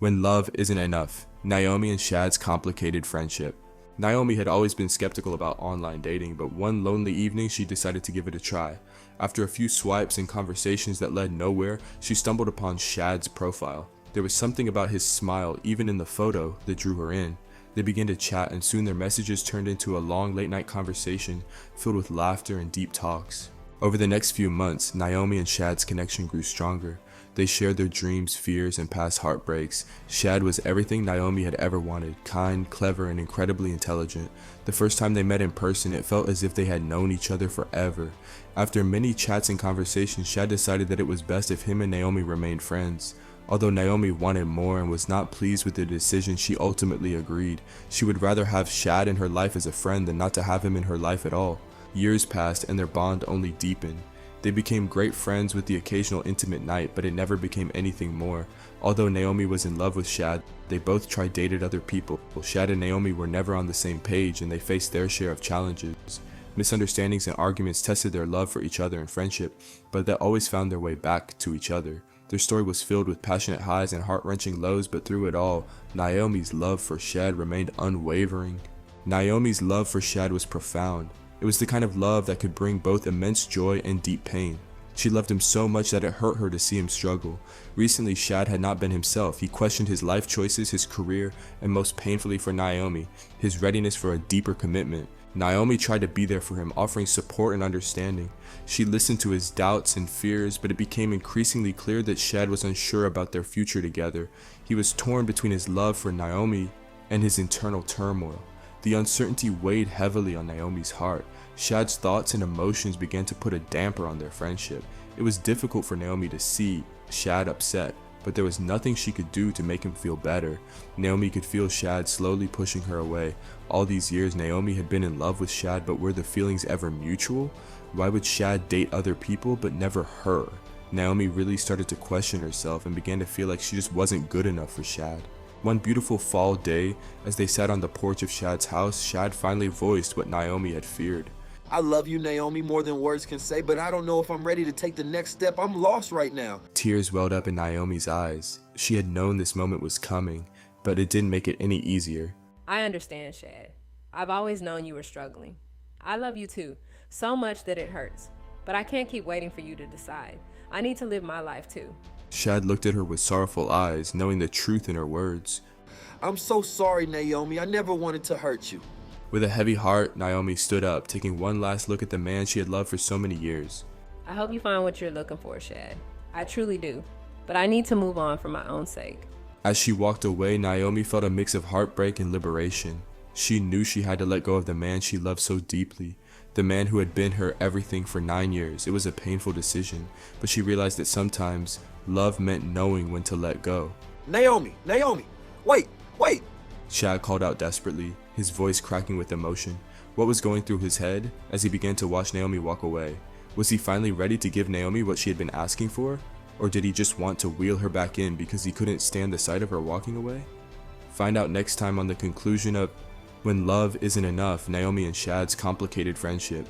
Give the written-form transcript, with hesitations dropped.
When love isn't enough, Naomi and Shad's complicated friendship. Naomi had always been skeptical about online dating, but one lonely evening she decided to give it a try. After a few swipes and conversations that led nowhere, she stumbled upon Shad's profile. There was something about his smile, even in the photo, that drew her in. They began to chat, and soon their messages turned into a long late-night conversation filled with laughter and deep talks. Over the next few months, Naomi and Shad's connection grew stronger. They shared their dreams, fears, and past heartbreaks. Shad was everything Naomi had ever wanted, kind, clever, and incredibly intelligent. The first time they met in person, it felt as if they had known each other forever. After many chats and conversations, Shad decided that it was best if him and Naomi remained friends. Although Naomi wanted more and was not pleased with the decision, she ultimately agreed. She would rather have Shad in her life as a friend than not to have him in her life at all. Years passed and their bond only deepened. They became great friends with the occasional intimate night, but it never became anything more. Although Naomi was in love with Shad, they both tried dated other people. Shad and Naomi were never on the same page, and they faced their share of challenges. Misunderstandings and arguments tested their love for each other and friendship, but they always found their way back to each other. Their story was filled with passionate highs and heart-wrenching lows, but through it all, Naomi's love for Shad remained unwavering. Naomi's love for Shad was profound. It was the kind of love that could bring both immense joy and deep pain. She loved him so much that it hurt her to see him struggle. Recently, Shad had not been himself. He questioned his life choices, his career, and most painfully for Naomi, his readiness for a deeper commitment. Naomi tried to be there for him, offering support and understanding. She listened to his doubts and fears, but it became increasingly clear that Shad was unsure about their future together. He was torn between his love for Naomi and his internal turmoil. The uncertainty weighed heavily on Naomi's heart. Shad's thoughts and emotions began to put a damper on their friendship. It was difficult for Naomi to see Shad upset, but there was nothing she could do to make him feel better. Naomi could feel Shad slowly pushing her away. All these years, Naomi had been in love with Shad, but were the feelings ever mutual? Why would Shad date other people, but never her? Naomi really started to question herself and began to feel like she just wasn't good enough for Shad. One beautiful fall day, as they sat on the porch of Shad's house, Shad finally voiced what Naomi had feared. I love you, Naomi, more than words can say, but I don't know if I'm ready to take the next step. I'm lost right now. Tears welled up in Naomi's eyes. She had known this moment was coming, but it didn't make it any easier. I understand, Shad. I've always known you were struggling. I love you too, so much that it hurts. But I can't keep waiting for you to decide. I need to live my life too. Shad looked at her with sorrowful eyes, knowing the truth in her words. I'm so sorry, Naomi. I never wanted to hurt you. With a heavy heart, Naomi stood up, taking one last look at the man she had loved for so many years. I hope you find what you're looking for, Shad. I truly do. But I need to move on for my own sake. As she walked away, Naomi felt a mix of heartbreak and liberation. She knew she had to let go of the man she loved so deeply. The man who had been her everything for 9 years. It was a painful decision, but she realized that sometimes love meant knowing when to let go. Naomi, wait! Shad called out desperately, his voice cracking with emotion. What was going through his head as he began to watch Naomi walk away? Was he finally ready to give Naomi what she had been asking for? Or did he just want to wheel her back in because he couldn't stand the sight of her walking away? Find out next time on the conclusion of When Love Isn't Enough, Naomi and Shad's complicated friendship.